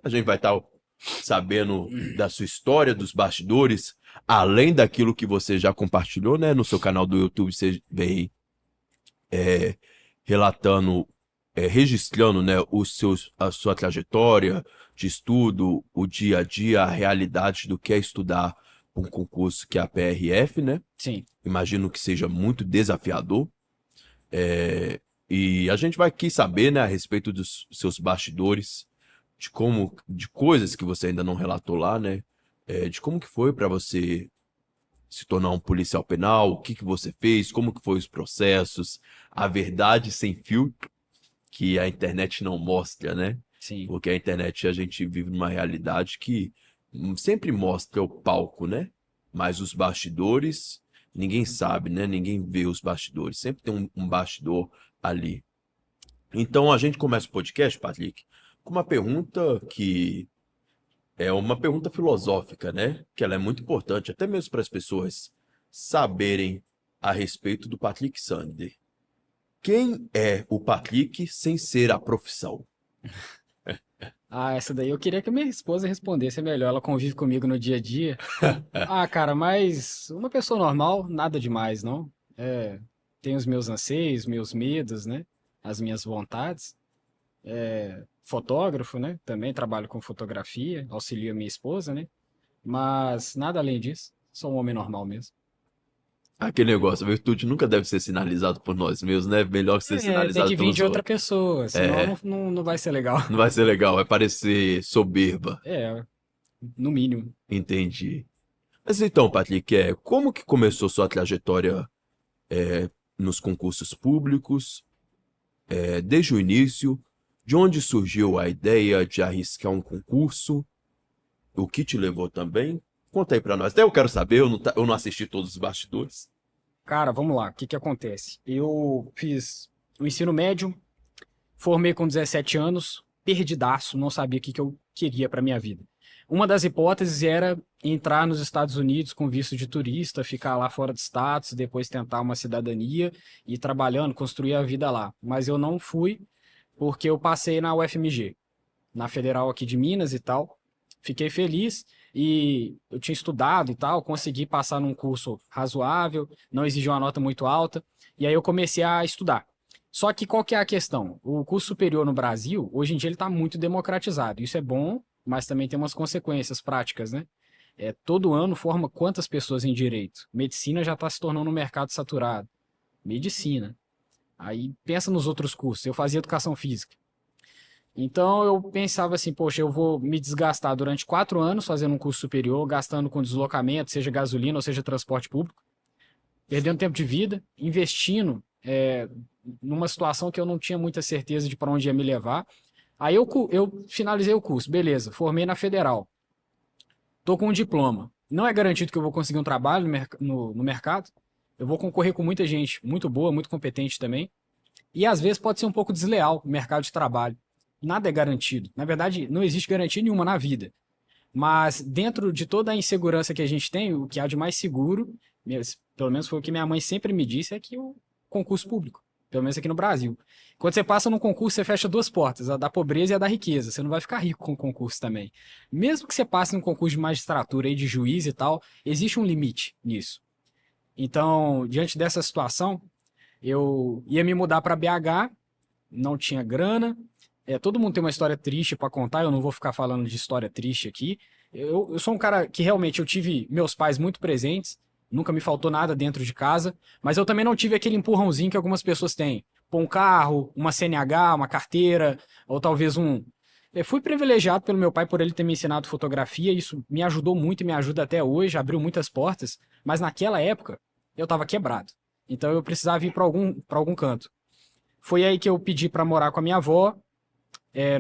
A gente vai estar sabendo da sua história, dos bastidores, além daquilo que você já compartilhou, né? No seu canal do YouTube, você vem relatando, registrando, né, a sua trajetória de estudo, o dia a dia, a realidade do que é estudar um concurso que é a PRF, né? Sim. Imagino que seja muito desafiador. E a gente vai aqui saber, né, a respeito dos seus bastidores, de coisas que você ainda não relatou lá, né? De como que foi para você se tornar um policial penal, o que que você fez, como que foi os processos, a verdade sem filtro, que a internet não mostra, né? Sim. Porque a internet a gente vive numa realidade que sempre mostra o palco, né? Mas os bastidores, ninguém sabe, né? Ninguém vê os bastidores. Sempre tem um bastidor ali. Então a gente começa o podcast, Patrick, com uma pergunta que é uma pergunta filosófica, né? Que ela é muito importante, até mesmo para as pessoas saberem a respeito do Patrick Sander. Quem é o Patrick sem ser a profissão? Ah, essa daí eu queria que a minha esposa respondesse melhor. Ela convive comigo no dia a dia. Ah, cara, mas uma pessoa normal, nada demais, não? É, tem os meus anseios, meus medos, né? As minhas vontades. Fotógrafo, né? Também trabalho com fotografia, auxilio a minha esposa, né? Mas nada além disso. Sou um homem normal mesmo. Aquele negócio, a virtude nunca deve ser sinalizado por nós mesmos, né? Melhor ser É, tem sinalizado que vir pelos de outra outros. pessoa, senão É, não vai ser legal. não vai ser legal, vai parecer soberba. É, no mínimo. Entendi. Mas então, Patrick, como que começou sua trajetória nos concursos públicos? Desde o início, de onde surgiu a ideia de arriscar um concurso? O que te levou também? Conta aí pra nós. Até eu quero saber, eu não assisti todos os bastidores. Cara, vamos lá. O que que acontece? Eu fiz o ensino médio, formei com 17 anos, perdidaço, não sabia o que que eu queria para minha vida. Uma das hipóteses era entrar nos Estados Unidos com visto de turista, ficar lá fora do status, depois tentar uma cidadania e ir trabalhando, construir a vida lá. Mas eu não fui porque eu passei na UFMG, na Federal aqui de Minas e tal. Fiquei feliz e eu tinha estudado e tal, consegui passar num curso razoável, não exigia uma nota muito alta, e aí eu comecei a estudar. Só que qual que é a questão? O curso superior no Brasil, hoje em dia ele está muito democratizado. Isso é bom, mas também tem umas consequências práticas, né? Todo ano forma quantas pessoas em direito? Medicina já está se tornando um mercado saturado. Medicina. Aí pensa nos outros cursos. Eu fazia educação física. Então eu pensava assim, poxa, eu vou me desgastar durante 4 anos fazendo um curso superior, gastando com deslocamento, seja gasolina ou seja transporte público, perdendo tempo de vida, investindo numa situação que eu não tinha muita certeza de para onde ia me levar. Aí eu finalizei o curso, beleza, formei na Federal, tô com um diploma. Não é garantido que eu vou conseguir um trabalho no mercado, eu vou concorrer com muita gente muito boa, muito competente também, e às vezes pode ser um pouco desleal o mercado de trabalho. Nada é garantido. Na verdade, não existe garantia nenhuma na vida. Mas dentro de toda a insegurança que a gente tem, o que há de mais seguro, pelo menos foi o que minha mãe sempre me disse, é que o concurso público. Pelo menos aqui no Brasil. Quando você passa num concurso, você fecha duas portas, a da pobreza e a da riqueza. Você não vai ficar rico com o concurso também. Mesmo que você passe num concurso de magistratura e de juiz e tal, existe um limite nisso. Então, diante dessa situação, eu ia me mudar para BH, não tinha grana. Todo mundo tem uma história triste para contar, eu não vou ficar falando de história triste aqui. Eu sou um cara que realmente eu tive meus pais muito presentes, nunca me faltou nada dentro de casa, mas eu também não tive aquele empurrãozinho que algumas pessoas têm. Pô, um carro, uma CNH, uma carteira, ou talvez um. Eu fui privilegiado pelo meu pai por ele ter me ensinado fotografia, isso me ajudou muito e me ajuda até hoje, abriu muitas portas, mas naquela época eu estava quebrado. Então eu precisava ir para algum canto. Foi aí que eu pedi para morar com a minha avó,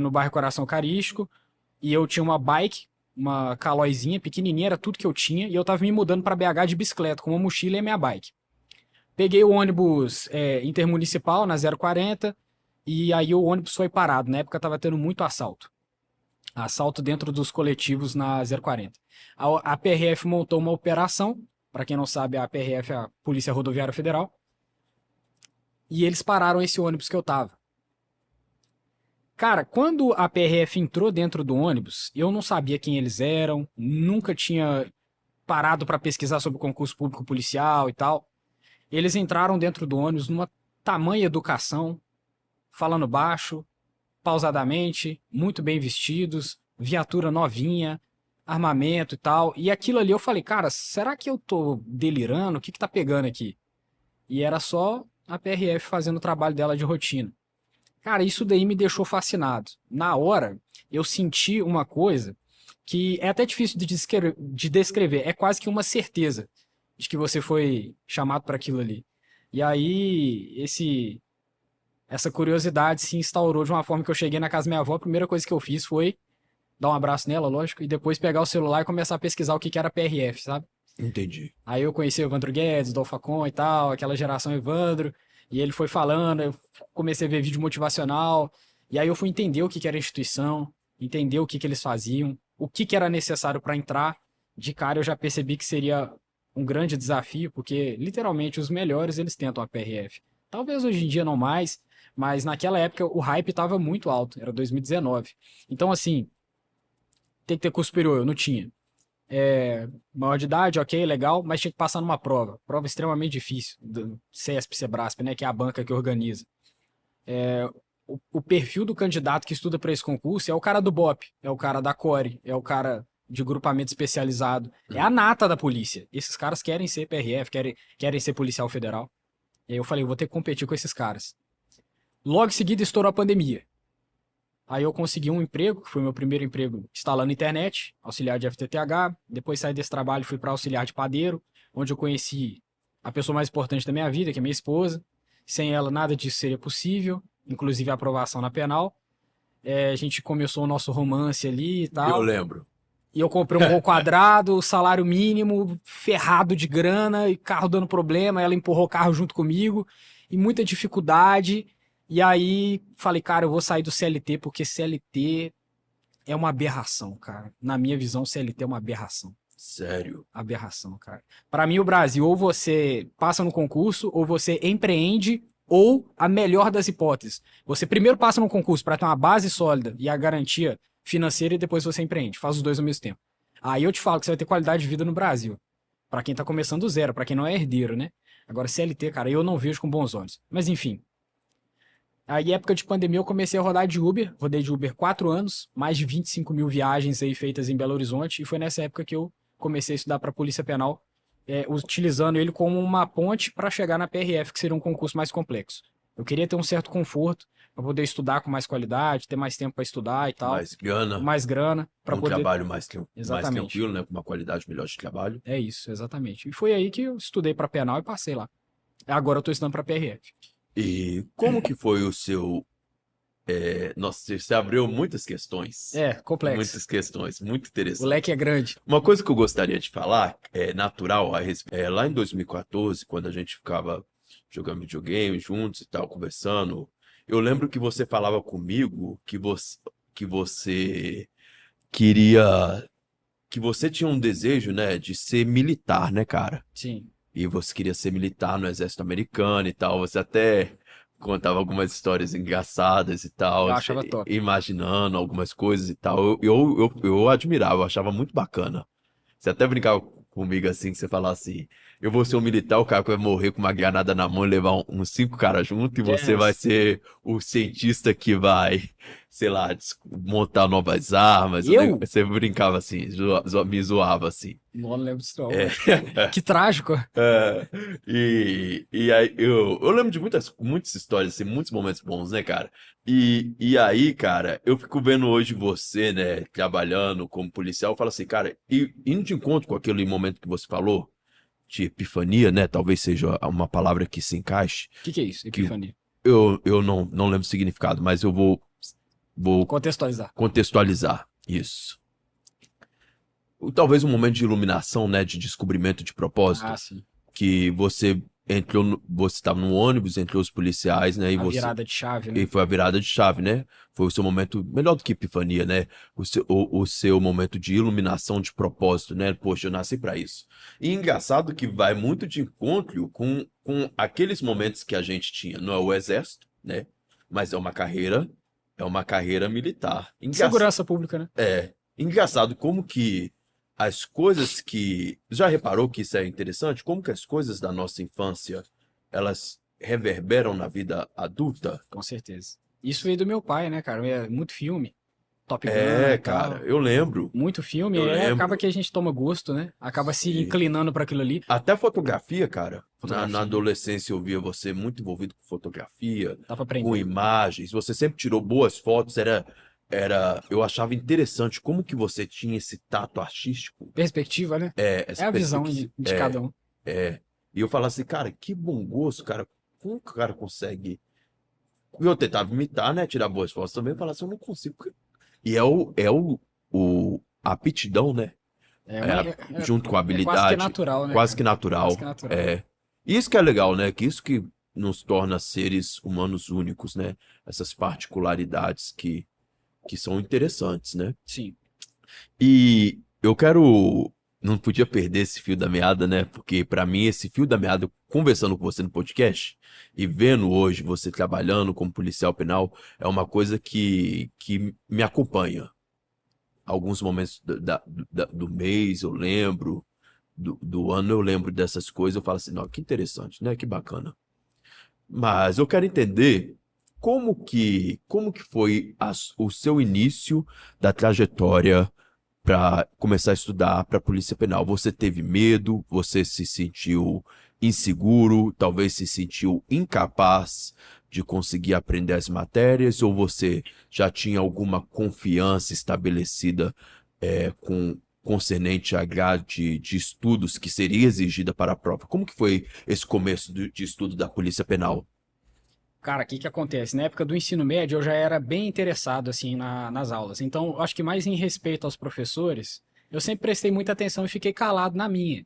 no bairro Coração Carístico, e eu tinha uma bike, uma calóizinha pequenininha, era tudo que eu tinha, e eu tava me mudando para BH de bicicleta, com uma mochila e a minha bike. Peguei o ônibus intermunicipal na 040, e aí o ônibus foi parado. Na época tava tendo muito assalto. Assalto dentro dos coletivos na 040. A PRF montou uma operação, para quem não sabe, a PRF é a Polícia Rodoviária Federal, e eles pararam esse ônibus que eu tava. Cara, quando a PRF entrou dentro do ônibus, eu não sabia quem eles eram, nunca tinha parado para pesquisar sobre concurso público policial e tal. Eles entraram dentro do ônibus numa tamanha educação, falando baixo, pausadamente, muito bem vestidos, viatura novinha, armamento e tal. E aquilo ali eu falei, cara, será que eu tô delirando? O que que tá pegando aqui? E era só a PRF fazendo o trabalho dela de rotina. Cara, isso daí me deixou fascinado. Na hora, eu senti uma coisa que é até difícil de descrever. É quase que uma certeza de que você foi chamado para aquilo ali. E aí, essa curiosidade se instaurou de uma forma que eu cheguei na casa da minha avó. A primeira coisa que eu fiz foi dar um abraço nela, lógico, e depois pegar o celular e começar a pesquisar o que que era PRF, sabe? Entendi. Aí eu conheci o Evandro Guedes, Dolph Facon e tal, aquela geração Evandro, e ele foi falando, eu comecei a ver vídeo motivacional, e aí eu fui entender o que que era a instituição, entender o que que eles faziam, o que que era necessário para entrar. De cara eu já percebi que seria um grande desafio, porque literalmente os melhores eles tentam a PRF. Talvez hoje em dia não mais, mas naquela época o hype estava muito alto, era 2019. Então assim, tem que ter curso superior, eu não tinha. Maior de idade, ok, legal, mas tinha que passar numa prova. Prova extremamente difícil, do CESP, Sebrasp, né, que é a banca que organiza. O perfil do candidato que estuda para esse concurso é o cara do BOP, é o cara da CORE, é o cara de grupamento especializado, é a nata da polícia. Esses caras querem ser PRF, querem ser policial federal. E aí eu falei, eu vou ter que competir com esses caras. Logo em seguida estourou a pandemia. Aí eu consegui um emprego, que foi meu primeiro emprego instalando internet, auxiliar de FTTH. Depois saí desse trabalho e fui para auxiliar de padeiro, onde eu conheci a pessoa mais importante da minha vida, que é minha esposa. Sem ela, nada disso seria possível, inclusive a aprovação na penal. A gente começou o nosso romance ali e Eu tal. lembro. E eu comprei um gol quadrado, salário mínimo, ferrado de grana, e carro dando problema. Ela empurrou o carro junto comigo, e muita dificuldade. E aí falei, cara, eu vou sair do CLT, porque CLT é uma aberração, cara. Na minha visão, CLT é uma aberração. Sério. Aberração, cara. Pra mim, o Brasil, ou você passa no concurso, ou você empreende, ou a melhor das hipóteses. Você primeiro passa no concurso para ter uma base sólida e a garantia financeira, e depois você empreende. Faz os dois ao mesmo tempo. Aí eu te falo que você vai ter qualidade de vida no Brasil. Pra quem tá começando do zero, pra quem não é herdeiro, né? Agora, CLT, cara, eu não vejo com bons olhos. Mas enfim. Aí, época de pandemia, eu comecei a rodar de Uber. Rodei de Uber 4 anos, mais de 25 mil viagens aí feitas em Belo Horizonte. E foi nessa época que eu comecei a estudar para a Polícia Penal, utilizando ele como uma ponte para chegar na PRF, que seria um concurso mais complexo. Eu queria ter um certo conforto para poder estudar com mais qualidade, ter mais tempo para estudar e tal. Mais grana. Para um poder... trabalho mais Exatamente. tranquilo, né? Com uma qualidade melhor de trabalho. É isso, exatamente. E foi aí que eu estudei para penal e passei lá. Agora eu estou estudando para PRF. E como que foi o seu... Nossa, você abriu muitas questões. Complexo. Muitas questões, muito interessante. O leque é grande. Uma coisa que eu gostaria de falar, natural, lá em 2014, quando a gente ficava jogando videogame juntos e tal, conversando, eu lembro que você falava comigo que você queria... Que você tinha um desejo, né, de ser militar, né, cara? Sim. E você queria ser militar no exército americano e tal. Você até contava algumas histórias engraçadas e tal. Eu achava top. Imaginando algumas coisas e tal. Eu admirava, eu achava muito bacana. Você até brincava comigo assim, que você falava assim, eu vou ser um militar, o cara que vai morrer com uma granada na mão e levar uns 5 caras junto, e você vai ser o cientista que vai, sei lá, montar novas armas. Você brincava assim, me zoava assim. Não lembro disso não. Que trágico. E aí eu lembro de muitas histórias, assim, muitos momentos bons, né, cara? E aí, cara, eu fico vendo hoje você, né, trabalhando como policial, eu falo assim, cara, e indo de encontro com aquele momento que você falou, de epifania, né, talvez seja uma palavra que se encaixe. O que é isso, epifania? Eu não lembro o significado, mas eu vou contextualizar isso. Talvez um momento de iluminação, né, de descobrimento de propósito. Sim. Que você estava no ônibus entre os policiais, né? A virada de chave, né? E foi a virada de chave, né? Foi o seu momento, melhor do que epifania, né? O seu momento de iluminação de propósito, né? Poxa, eu nasci para isso. E engraçado que vai muito de encontro com aqueles momentos que a gente tinha. Não é o exército, né? Mas é uma carreira é uma carreira militar. Segurança pública, né? Engraçado como que as coisas que... Já reparou que isso é interessante? Como que as coisas da nossa infância, elas reverberam na vida adulta? Com certeza. Isso veio do meu pai, né, cara? Muito filme. Top Gun É, e tal. cara, eu lembro. Muito filme. Eu Acaba lembro. que a gente toma gosto, né? Acaba se Sim. inclinando para aquilo ali. Até fotografia, cara. Na Fotografia. adolescência eu via você muito envolvido com fotografia, Dá pra com aprender. imagens. Você sempre tirou boas fotos. Eu achava interessante como que você tinha esse tato artístico. Perspectiva, né? Essa É a visão perspectiva. de cada um. E eu falava assim, cara, que bom gosto, cara. Como que o cara consegue? E eu tentava imitar, né? Tirar boas fotos também. Eu falava assim, eu não consigo. E a aptidão, né? Junto com a É quase que habilidade, natural, né, quase que cara? natural. Quase que natural. Isso que é legal, né? Que isso que nos torna seres humanos únicos, né? Essas particularidades que são interessantes, né? Sim. E eu quero. Não podia perder esse fio da meada, né? Porque pra mim esse fio da meada, conversando com você no podcast e vendo hoje você trabalhando como policial penal, é uma coisa que me acompanha. Alguns momentos do mês eu lembro, do ano eu lembro dessas coisas, eu falo assim, não, que interessante, né? Que bacana. Mas eu quero entender como que foi o seu início da trajetória para começar a estudar para a Polícia Penal. Você teve medo? Você se sentiu inseguro? Talvez se sentiu incapaz de conseguir aprender as matérias? Ou você já tinha alguma confiança estabelecida concernente à grade de estudos que seria exigida para a prova? Como que foi esse começo de estudo da Polícia Penal? Cara, o que que acontece? Na época do ensino médio, eu já era bem interessado, assim, nas aulas. Então, eu acho que mais em respeito aos professores, eu sempre prestei muita atenção e fiquei calado na minha.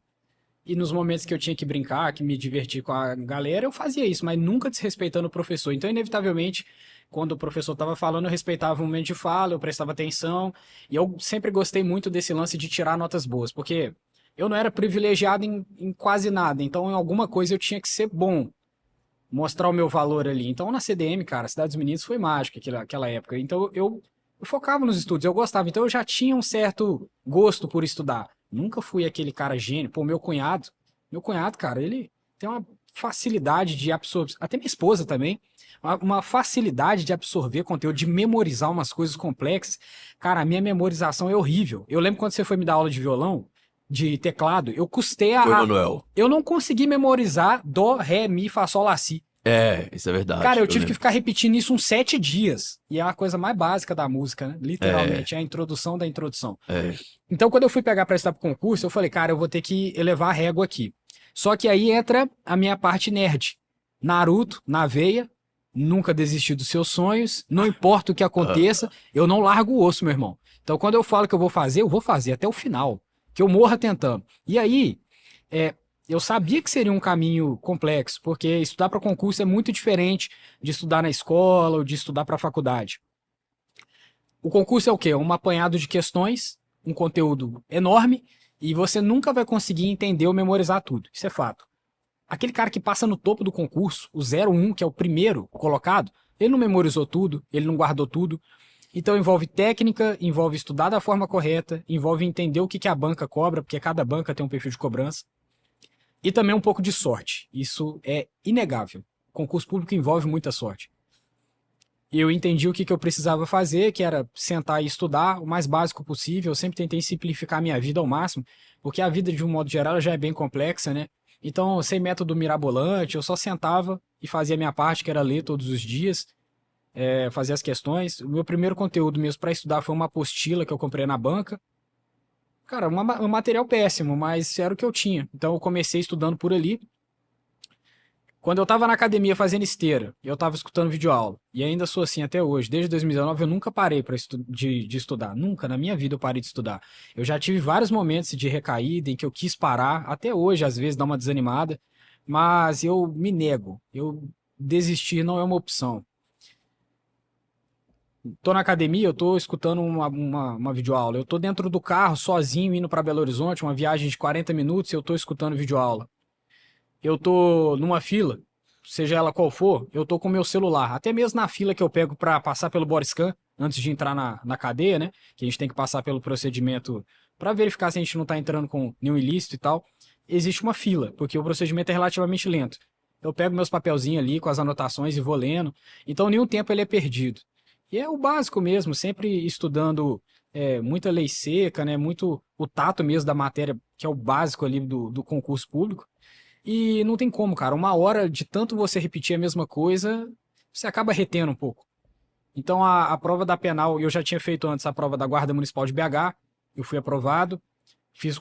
E nos momentos que eu tinha que brincar, que me divertir com a galera, eu fazia isso, mas nunca desrespeitando o professor. Então, inevitavelmente, quando o professor estava falando, eu respeitava o momento de fala, eu prestava atenção. E eu sempre gostei muito desse lance de tirar notas boas, porque eu não era privilegiado em quase nada. Então, em alguma coisa eu tinha que ser bom, mostrar o meu valor ali. Então, na CDM, cara, Cidade dos Meninos foi mágica aquela época. Então, eu focava nos estudos, eu gostava. Então, eu já tinha um certo gosto por estudar. Nunca fui aquele cara gênio. Pô, meu cunhado, cara, ele tem uma facilidade de absorver, até minha esposa também, uma facilidade de absorver conteúdo, de memorizar umas coisas complexas. Cara, a minha memorização é horrível. Eu lembro quando você foi me dar aula de violão, de teclado, eu custei Foi, Manuel? eu não consegui memorizar dó, ré, mi, fá, sol, lá, si. Isso é verdade. Cara, eu tive que ficar repetindo isso uns 7 dias. E é a coisa mais básica da música, né? Literalmente, é a introdução da introdução. Então, quando eu fui pegar pra estudar pro concurso, eu falei, cara, eu vou ter que elevar a régua aqui. Só que aí entra a minha parte nerd. Naruto, na veia, nunca desisti dos seus sonhos, não importa o que aconteça, eu não largo o osso, meu irmão. Então, quando eu falo que eu vou fazer até o final. Que eu morra tentando. E aí, eu sabia que seria um caminho complexo, porque estudar para concurso é muito diferente de estudar na escola ou de estudar para faculdade. O concurso é o quê? Um apanhado de questões, um conteúdo enorme, e você nunca vai conseguir entender ou memorizar tudo. Isso é fato. Aquele cara que passa no topo do concurso, o 01, que é o primeiro colocado, ele não memorizou tudo, ele não guardou tudo. Então envolve técnica, envolve estudar da forma correta, envolve entender o que a banca cobra, porque cada banca tem um perfil de cobrança. E também um pouco de sorte. Isso é inegável. Concurso público envolve muita sorte. E eu entendi o que eu precisava fazer, que era sentar e estudar o mais básico possível. Eu sempre tentei simplificar a minha vida ao máximo, porque a vida, de um modo geral, já é bem complexa, né? Então, sem método mirabolante, eu só sentava e fazia a minha parte, que era ler todos os dias, fazer as questões. O meu primeiro conteúdo mesmo para estudar foi uma apostila que eu comprei na banca. Cara, um material péssimo, mas era o que eu tinha. Então eu comecei estudando por ali. Quando eu tava na academia fazendo esteira, eu tava escutando videoaula. E ainda sou assim até hoje. Desde 2019 eu nunca parei de estudar. Nunca na minha vida eu parei de estudar. Eu já tive vários momentos de recaída em que eu quis parar. Até hoje, às vezes, dá uma desanimada. Mas eu me nego. Desistir não é uma opção. Tô na academia, eu tô escutando uma videoaula. Eu tô dentro do carro, sozinho, indo para Belo Horizonte, uma viagem de 40 minutos, e eu tô escutando videoaula. Eu tô numa fila, seja ela qual for, eu tô com o meu celular. Até mesmo na fila que eu pego para passar pelo Boriscan, antes de entrar na cadeia, né? Que a gente tem que passar pelo procedimento para verificar se a gente não tá entrando com nenhum ilícito e tal. Existe uma fila, porque o procedimento é relativamente lento. Eu pego meus papelzinhos ali com as anotações e vou lendo. Então, nenhum tempo ele é perdido. E é o básico mesmo, sempre estudando muita lei seca, né? Muito o tato mesmo da matéria, que é o básico ali do concurso público. E não tem como, cara. Uma hora de tanto você repetir a mesma coisa, você acaba retendo um pouco. Então, a prova da penal, eu já tinha feito antes a prova da Guarda Municipal de BH, eu fui aprovado, fiz